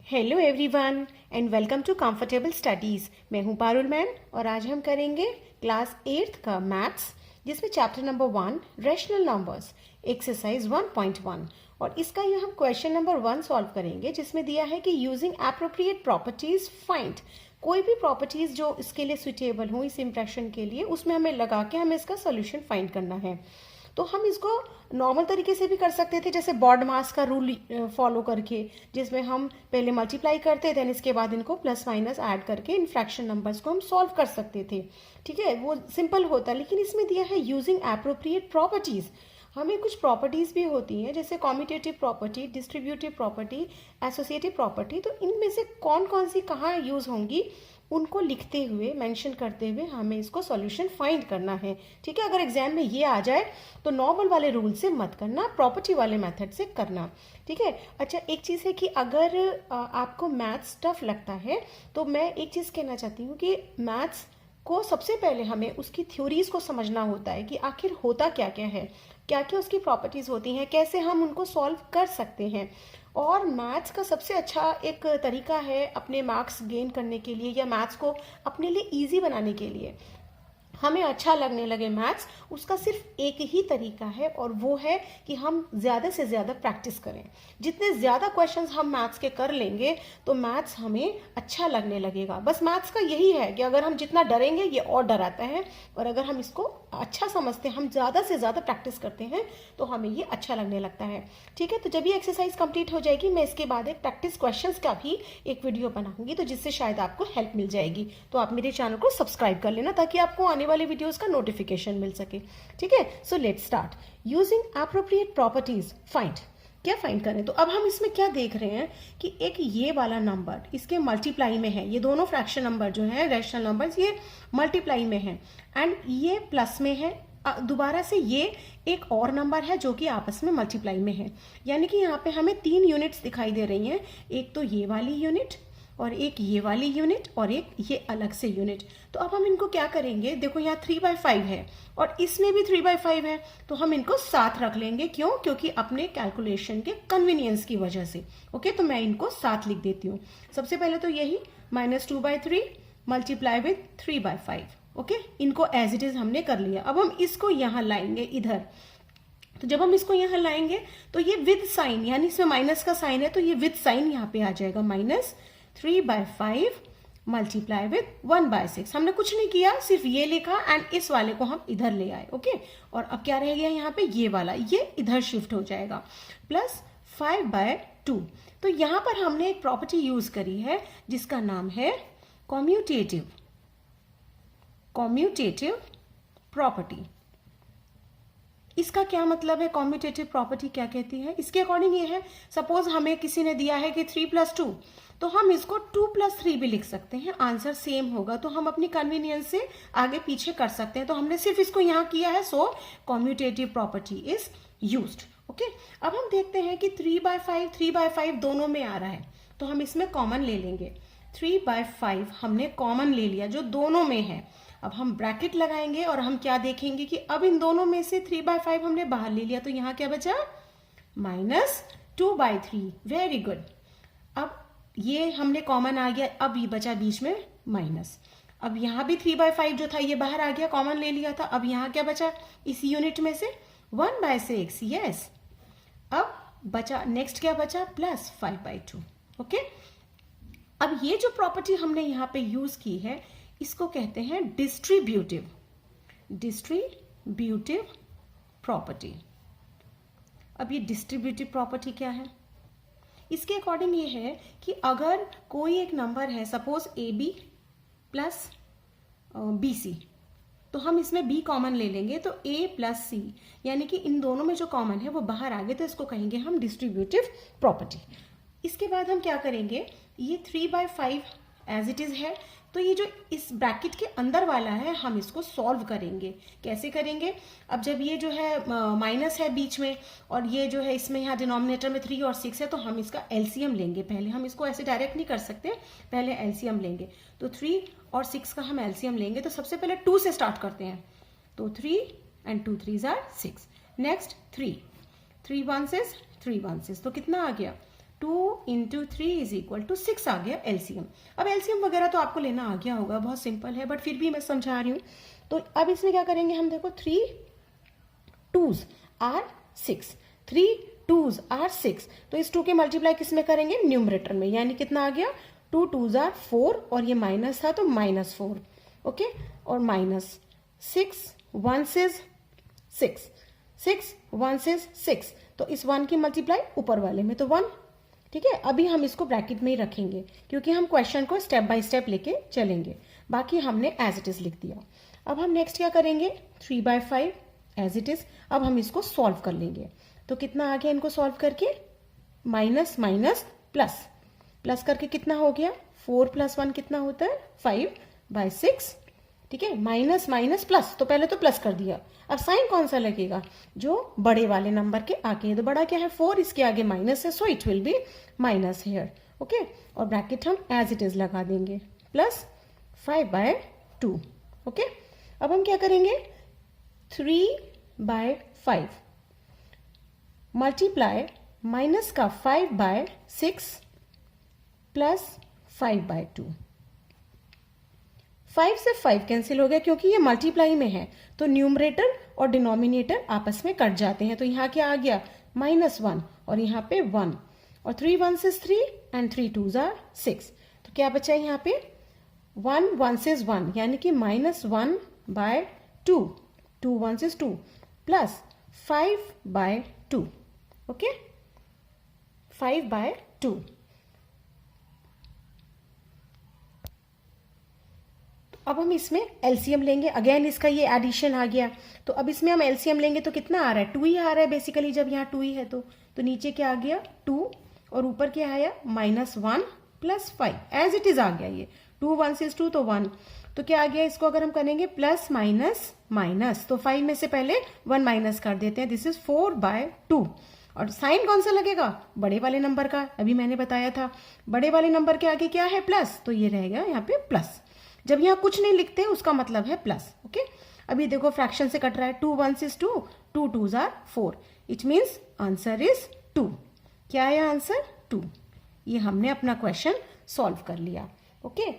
Hello everyone and welcome to comfortable studies. मैं हूं Parul ma'am और आज हम करेंगे क्लास 8th का मैथ्स, जिसमें chapter number 1 rational numbers exercise 1.1 और इसका ये हम क्वेश्चन नंबर 1 सॉल्व करेंगे, जिसमें दिया है कि यूजिंग एप्रोप्रिएट प्रॉपर्टीज फाइंड। कोई भी प्रॉपर्टीज जो इसके लिए सुटेबल हो इस इंप्रेशन के लिए, उसमें हमें लगा के हमें इसका सोल्यूशन फाइंड करना है। तो हम इसको नॉर्मल तरीके से भी कर सकते थे, जैसे बॉड मास का रूल फॉलो करके, जिसमें हम पहले मल्टीप्लाई करते देन इसके बाद इनको प्लस माइनस ऐड करके इन फ्रैक्शन नंबर्स को हम सॉल्व कर सकते थे। ठीक है, वो सिंपल होता, लेकिन इसमें दिया है यूजिंग एप्रोप्रिएट प्रॉपर्टीज। हमें कुछ प्रॉपर्टीज भी होती हैं, जैसे commutative property, distributive property, associative property. तो इनमें से कौन कौन सी कहाँ यूज होंगी, उनको लिखते हुए मेंशन करते हुए हमें इसको सॉल्यूशन फाइंड करना है। ठीक है, अगर एग्जाम में ये आ जाए तो नॉर्मल वाले रूल से मत करना, प्रॉपर्टी वाले मेथड से करना। ठीक है। अच्छा, एक चीज़ है कि अगर आपको मैथ्स टफ लगता है तो मैं एक चीज़ कहना चाहती हूँ कि मैथ्स को सबसे पहले हमें उसकी थ्योरीज को समझना होता है कि आखिर होता क्या क्या है, क्या क्या उसकी प्रॉपर्टीज होती हैं, कैसे हम उनको सॉल्व कर सकते हैं। और मैथ्स का सबसे अच्छा एक तरीका है अपने मार्क्स गेन करने के लिए या मैथ्स को अपने लिए इजी बनाने के लिए, हमें अच्छा लगने लगे मैथ्स, उसका सिर्फ एक ही तरीका है और वो है कि हम ज़्यादा से ज़्यादा प्रैक्टिस करें। जितने ज़्यादा क्वेश्चंस हम मैथ्स के कर लेंगे तो मैथ्स हमें अच्छा लगने लगेगा। बस मैथ्स का यही है कि अगर हम जितना डरेंगे ये और डराता है, और अगर हम इसको अच्छा समझते हैं, हम ज़्यादा से ज़्यादा प्रैक्टिस करते हैं तो हमें ये अच्छा लगने लगता है। ठीक है, तो जब ये एक्सरसाइज कंप्लीट हो जाएगी मैं इसके बाद एक प्रैक्टिस क्वेश्चंस का भी एक वीडियो बनाऊंगी, तो जिससे शायद आपको हेल्प मिल जाएगी। तो आप मेरे चैनल को सब्सक्राइब कर लेना ताकि आपको आने वाले वीडियोस का नोटिफिकेशन मिल सके। ठीक है, so let's start. Using appropriate properties find. क्या फाइंड करें, तो अब हम इसमें क्या देख रहे हैं कि एक ये वाला नंबर इसके मल्टीप्लाई में है, ये दोनों फ्रैक्शन नंबर जो है रैशनल नंबर्स ये मल्टीप्लाई में है, एंड ये प्लस में है। दोबारा से ये एक और नंबर है जो कि आपस में मल्टीप्लाई में है, यानी कि यहाँ पे हमें 3 यूनिट्स दिखाई दे रही हैं, एक तो ये वाली यूनिट और एक ये वाली यूनिट और एक ये अलग से यूनिट। तो अब हम इनको क्या करेंगे, देखो यहाँ 3/5 है और इसमें भी 3/5 है, तो हम इनको साथ रख लेंगे। क्यों? क्योंकि अपने कैलकुलेशन के कन्वीनियंस की वजह से। ओके, तो मैं इनको साथ लिख देती हूँ। सबसे पहले तो यही -2/3 मल्टीप्लाई विथ 3/5। ओके, इनको एज इट इज हमने कर लिया। अब हम इसको यहाँ लाएंगे इधर, तो जब हम इसको यहाँ लाएंगे तो ये विद साइन, यानी इसमें माइनस का साइन है तो ये विद साइन यहाँ पे आ जाएगा, -3/5 मल्टीप्लाई विथ 1/6। हमने कुछ नहीं किया, सिर्फ ये लिखा एंड इस वाले को हम इधर ले आए। ओके, और अब क्या रह गया यहाँ पे, ये वाला ये इधर शिफ्ट हो जाएगा, +5/2। तो यहाँ पर हमने एक प्रॉपर्टी यूज करी है जिसका नाम है कॉम्यूटेटिव प्रॉपर्टी। इसका क्या मतलब है, कॉम्यूटेटिव प्रॉपर्टी क्या कहती है? इसके अकॉर्डिंग ये है, सपोज हमें किसी ने दिया है कि 3+2, तो हम इसको 2+3 भी लिख सकते हैं, आंसर सेम होगा। तो हम अपनी कन्वीनियंस से आगे पीछे कर सकते हैं। तो हमने सिर्फ इसको यहाँ किया है, so commutative property is used. Okay, अब हम देखते हैं कि 3/5 दोनों में आ रहा है, तो हम इसमें कॉमन ले लेंगे। 3/5 हमने कॉमन ले लिया जो दोनों में है। अब हम ब्रैकेट लगाएंगे और हम क्या देखेंगे कि अब इन दोनों में से 3/5 हमने बाहर ले लिया, तो यहाँ क्या बचा, -2/3। Very good. अब ये हमने कॉमन आ गया, अब ये बचा बीच में माइनस। अब यहाँ भी 3/5 जो था ये बाहर आ गया, कॉमन ले लिया था। अब यहाँ क्या बचा इस यूनिट में से, 1/6। यस, अब बचा नेक्स्ट क्या बचा, +5/2। ओके, अब ये जो प्रॉपर्टी हमने यहाँ पे यूज की है इसको कहते हैं डिस्ट्रीब्यूटिव प्रॉपर्टी। अब ये डिस्ट्रीब्यूटिव प्रॉपर्टी क्या है, इसके अकॉर्डिंग ये है कि अगर कोई एक नंबर है, सपोज AB + BC, तो हम इसमें B कॉमन ले लेंगे, तो A + C, यानी कि इन दोनों में जो कॉमन है वो बाहर आ गए, तो इसको कहेंगे हम डिस्ट्रीब्यूटिव प्रॉपर्टी। इसके बाद हम क्या करेंगे, ये 3/5 एज इट इज है, तो ये जो इस ब्रैकेट के अंदर वाला है हम इसको सॉल्व करेंगे। कैसे करेंगे, अब जब ये जो है माइनस है बीच में और ये जो है इसमें यहाँ डिनोमिनेटर में 3 और 6 है, तो हम इसका एलसीएम लेंगे। पहले हम इसको ऐसे डायरेक्ट नहीं कर सकते, पहले एलसीएम लेंगे। तो 3 और 6 का हम एलसीएम लेंगे, तो सबसे पहले 2 से स्टार्ट करते हैं, तो 3 and 2 3s are 6। Next 3 1s is 3 1s, तो कितना आ गया 2 इंटू 3 इज इक्वल टू 6 आ गया एलसीएम। अब एलसीएम वगैरह तो आपको लेना आ गया होगा, बहुत सिंपल है, बट फिर भी मैं समझा रही हूँ। तो अब इसमें क्या करेंगे हम, देखो 3 2s आर 6, 3 2s आर 6, तो इस 2 के मल्टीप्लाई किस में करेंगे, न्यूमरेटर में, यानी कितना आ गया 2 2s आर 4 और ये माइनस था तो -4, ओके, और माइनस 6 1 इज 6, 6 1 इज 6, तो इस 1 की मल्टीप्लाई ऊपर वाले में तो 1, ठीक है। अभी हम इसको ब्रैकेट में ही रखेंगे क्योंकि हम क्वेश्चन को स्टेप बाय स्टेप लेके चलेंगे, बाकी हमने एज इट इज लिख दिया। अब हम नेक्स्ट क्या करेंगे, 3/5 एज इट इज। अब हम इसको सॉल्व कर लेंगे, तो कितना आ गया इनको सॉल्व करके, माइनस माइनस प्लस, प्लस करके कितना हो गया, 4 + 1 कितना होता है, 5/6, ठीक है। माइनस माइनस प्लस, तो पहले तो प्लस कर दिया, अब साइन कौन सा लगेगा, जो बड़े वाले नंबर के आगे है, तो बड़ा क्या है 4, इसके आगे माइनस है, so it will be minus here, okay, और ब्रैकेट हम एज इट इज लगा देंगे, प्लस 5/2, ओके। अब हम क्या करेंगे, 3/5 मल्टीप्लाई माइनस का 5/6 प्लस 5/2, 5 से 5 कैंसिल हो गया क्योंकि ये मल्टीप्लाई में है, तो न्यूमरेटर और डिनोमिनेटर आपस में कट जाते हैं, तो यहाँ क्या आ गया -1 और यहाँ पे 1, और 3 1s is 3 and 3 2s are 6, तो क्या बचा यहाँ पे 1 1s is 1, यानी कि -1/2, 2 1s is 2 प्लस 5/2, ओके, 5/2। अब हम इसमें एलसीएम लेंगे, अगेन इसका ये एडिशन आ गया, तो अब इसमें हम एलसीएम लेंगे तो कितना आ रहा है, 2 ही आ रहा है बेसिकली, जब यहाँ 2 ही है तो नीचे क्या आ गया 2 और ऊपर क्या आया -1 प्लस 5, एज इट इज आ गया, ये 2 1 is 2 तो 1, तो क्या आ गया, इसको अगर हम करेंगे प्लस माइनस माइनस, तो 5 में से पहले 1 माइनस कर देते हैं, दिस इज 4/2, और साइन कौन सा लगेगा, बड़े वाले नंबर का, अभी मैंने बताया था बड़े वाले नंबर के आगे क्या है प्लस, तो ये रहेगा यहाँ पे प्लस, जब यहाँ कुछ नहीं लिखते उसका मतलब है प्लस, ओके। अभी देखो फ्रैक्शन से कट रहा है, 2 1s is 2, 2 2s are 4, it means answer is 2, क्या है आंसर 2, ये हमने अपना क्वेश्चन सॉल्व कर लिया, okay.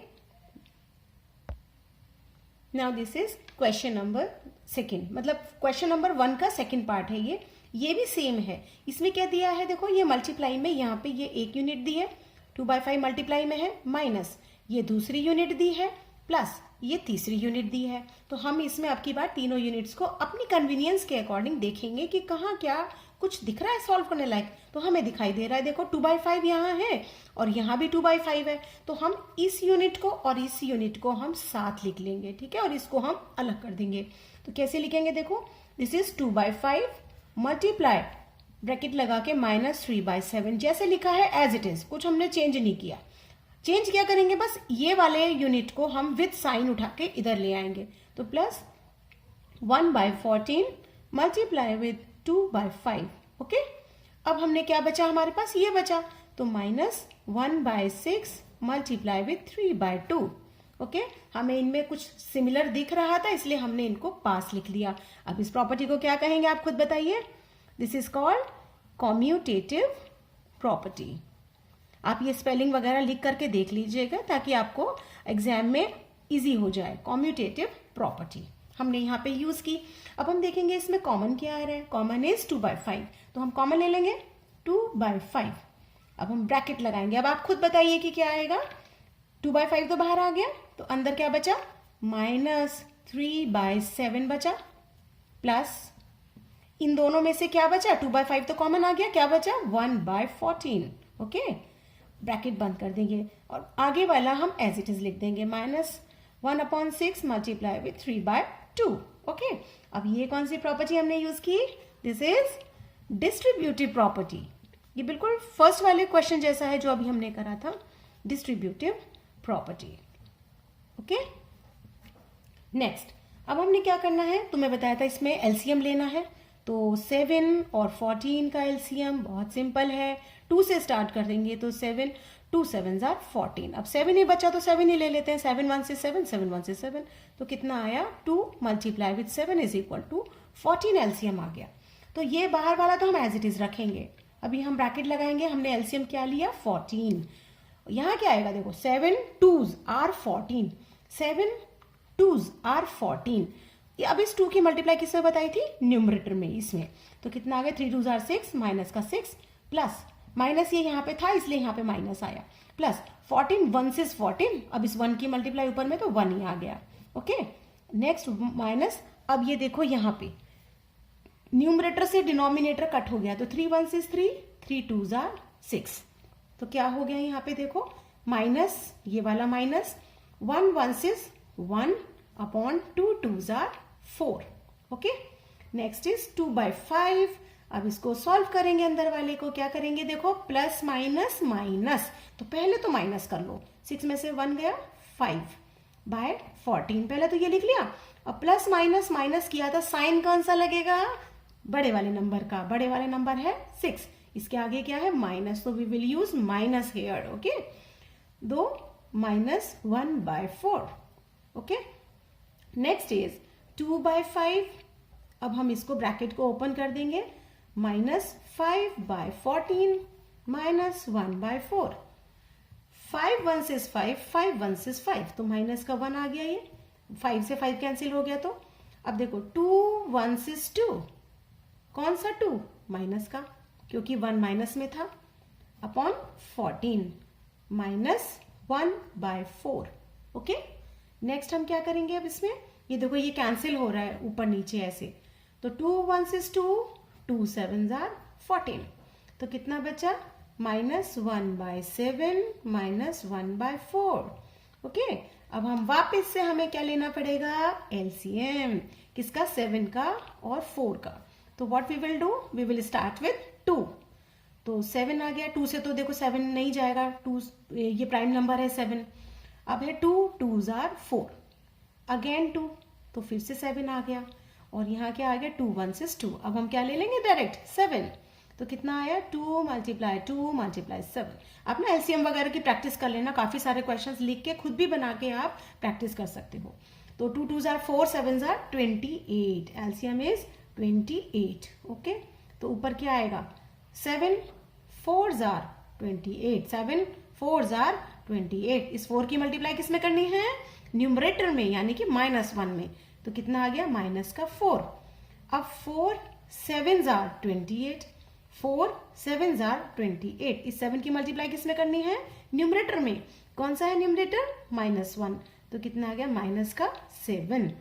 Now this is question number 2, मतलब क्वेश्चन नंबर 1 का सेकंड पार्ट है ये भी सेम है, इसमें क्या दिया है, देखो ये मल्टीप्लाई में यहाँ पे ये 1 यूनिट दी है, 2/5 मल्टीप्लाई में है, माइनस ये दूसरी यूनिट दी है, प्लस ये तीसरी यूनिट दी है, तो हम इसमें अब की बार तीनों यूनिट्स को अपनी कन्वीनियंस के अकॉर्डिंग देखेंगे कि कहाँ क्या कुछ दिख रहा है सॉल्व करने लायक, तो हमें दिखाई दे रहा है, देखो 2/5 यहाँ है और यहाँ भी 2/5 है, तो हम इस यूनिट को और इस यूनिट को हम साथ लिख लेंगे, ठीक है, और इसको हम अलग कर देंगे, तो कैसे लिखेंगे, देखो दिस इज 2/5 मल्टीप्लाई ब्रैकेट लगा के -3/7, जैसे लिखा है एज इट इज, कुछ हमने चेंज नहीं किया, चेंज क्या करेंगे, बस ये वाले यूनिट को हम विद साइन उठा के इधर ले आएंगे, तो प्लस 1/14 मल्टीप्लाई विद 2/5, ओके। अब हमने क्या बचा, हमारे पास ये बचा, तो -1/6 मल्टीप्लाई विद 3/2, ओके। हमें इनमें कुछ सिमिलर दिख रहा था इसलिए हमने इनको पास लिख दिया। अब इस प्रॉपर्टी को क्या कहेंगे आप खुद बताइए, this is called commutative property. आप ये स्पेलिंग वगैरह लिख करके देख लीजिएगा ताकि आपको एग्जाम में इजी हो जाए। कॉम्यूटेटिव प्रॉपर्टी हमने यहाँ पे यूज की। अब हम देखेंगे इसमें कॉमन क्या आ रहा है, कॉमन इज 2/5, तो हम कॉमन ले लेंगे 2/5। अब हम ब्रैकेट लगाएंगे, अब आप खुद बताइए कि क्या आएगा, 2/5 तो बाहर आ गया, तो अंदर क्या बचा, -3/7 बचा, प्लस इन दोनों में से क्या बचा, 2/5 तो कॉमन आ गया, क्या बचा 1/14, ओके। ब्रैकेट बंद कर देंगे और आगे वाला हम एज इट इज लिख देंगे, -1/6 मल्टीप्लाई विथ 3/2, ओके। अब ये कौन सी प्रॉपर्टी हमने यूज की, दिस इज डिस्ट्रीब्यूटिव प्रॉपर्टी। ये बिल्कुल फर्स्ट वाले क्वेश्चन जैसा है जो अभी हमने करा था, डिस्ट्रीब्यूटिव प्रॉपर्टी, ओके। नेक्स्ट अब हमने क्या करना है, तुम्हें बताया था इसमें एलसीएम लेना है, तो 7 और 14 का एलसीएम बहुत सिंपल है, 2 से स्टार्ट कर देंगे, तो 7 2 7s are 14। अब 7 ही बचा तो 7 ही ले लेते हैं, 7 1 से 7 7 1 से 7, तो कितना आया 2 multiply with 7 is equal to 14 LCM आ गया। तो ये बाहर वाला तो हम एज इट इज रखेंगे। अभी हम ब्रैकेट लगाएंगे, हमने एलसीएम क्या लिया 14, यहाँ क्या आएगा देखो 7 2s आर 14, 7 2s आर 14। ये अब इस 2 की मल्टीप्लाई किसमें बताई थी, न्यूमरेटर में, इसमें। तो कितना आ गया 3 2s आर 6 माइनस का 6 प्लस माइनस ये यहाँ पे था इसलिए यहाँ पे माइनस आया, प्लस 14 1 is 14, अब इस 1 की मल्टीप्लाई ऊपर में तो 1 ही आ गया। ओके नेक्स्ट माइनस, अब ये देखो यहाँ पे न्यूमरेटर से डिनोमिनेटर कट हो गया तो 3 1 is 3, 3 2s are 6, तो क्या हो गया यहाँ पे देखो माइनस, ये वाला minus 1 1 is 1 upon 2 2s are 4। Okay next is 2/5, अब इसको सॉल्व करेंगे, अंदर वाले को क्या करेंगे देखो प्लस माइनस माइनस, तो पहले तो माइनस कर लो, 6 में से 1 गया 5/14, पहले तो ये लिख लिया। अब प्लस माइनस माइनस किया था, साइन कौन सा लगेगा, बड़े वाले नंबर का, बड़े वाले नंबर है 6, इसके आगे क्या है माइनस, तो we will use minus here. Okay दो माइनस 1/4। ओके नेक्स्ट इज 2/5, अब हम इसको ब्रैकेट को ओपन कर देंगे, माइनस 5/14 माइनस 1/4, 5 1 is 5, 5 1 is 5, तो माइनस का 1 आ गया, ये 5 से 5 कैंसिल हो गया। तो अब देखो 2 1 is 2, कौन सा 2, माइनस का, क्योंकि 1 माइनस में था, अपॉन 14 माइनस 1/4। ओके नेक्स्ट हम क्या करेंगे अब इसमें, ये देखो ये कैंसिल हो रहा है ऊपर नीचे ऐसे, तो 2 1 is 2, 2 7s are 14, तो कितना बचा माइनस 1/7 माइनस 1/4। ओके अब हम वापस से हमें क्या लेना पड़ेगा, एलसीएम, किसका 7 का और 4 का। तो what we will do, we will start with 2, तो 7 आ गया, 2 से तो देखो 7 नहीं जाएगा, 2 ये प्राइम नंबर है 7, अब है 2 2s are 4, अगेन 2, तो फिर से 7 आ गया, और यहाँ क्या आ गया 2 1 is 2, अब हम क्या ले लेंगे डायरेक्ट 7, तो कितना आया 2 मल्टीप्लाई 7। आप ना एलसीएम वगैरह की प्रैक्टिस कर लेना, काफी सारे क्वेश्चंस लिख के खुद भी बना के आप प्रैक्टिस कर सकते हो। तो 2 2s are 4, 7s are 28, LCM is 28। Okay तो ऊपर क्या आएगा 7 4s are 28, 7 4s are 28, इस 4 की मल्टीप्लाई किसमें करनी है, न्यूमरेटर में, यानी कि -1 में, तो कितना आ गया माइनस का 4। अब 4 7s are 28, 4 7s are 28, इस 7 की मल्टीप्लाई किसमें करनी है, न्यूमरेटर में, कौन सा है न्यूमरेटर -1, तो कितना आ गया माइनस का 7।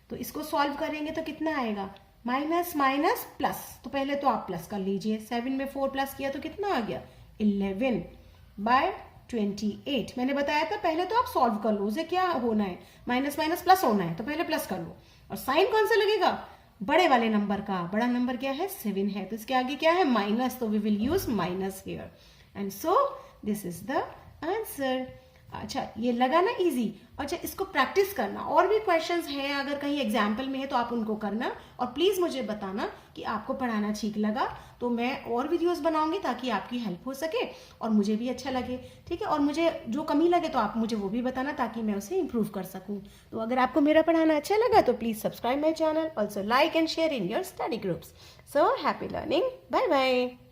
तो इसको सॉल्व करेंगे तो कितना आएगा माइनस माइनस प्लस, तो पहले तो आप प्लस कर लीजिए, 7 में 4 प्लस किया तो कितना आ गया 11/28। मैंने बताया था पहले तो आप सॉल्व कर लो, उसे क्या होना है माइनस माइनस प्लस होना है, तो पहले प्लस कर लो, और साइन कौन सा लगेगा, बड़े वाले नंबर का, बड़ा नंबर क्या है 7 है, तो इसके आगे क्या है माइनस, तो we will use minus here, and so this is the answer. अच्छा ये लगा ना इजी। अच्छा इसको प्रैक्टिस करना, और भी क्वेश्चंस हैं अगर कहीं एग्जाम्पल में है तो आप उनको करना, और प्लीज मुझे बताना कि आपको पढ़ाना ठीक लगा, तो मैं और वीडियोस बनाऊंगी ताकि आपकी हेल्प हो सके और मुझे भी अच्छा लगे, ठीक है। और मुझे जो कमी लगे तो आप मुझे वो भी बताना ताकि मैं उसे इम्प्रूव कर सकूं। तो अगर आपको मेरा पढ़ाना अच्छा लगा तो please subscribe my channel, also like and share in your study groups. So happy learning, bye bye.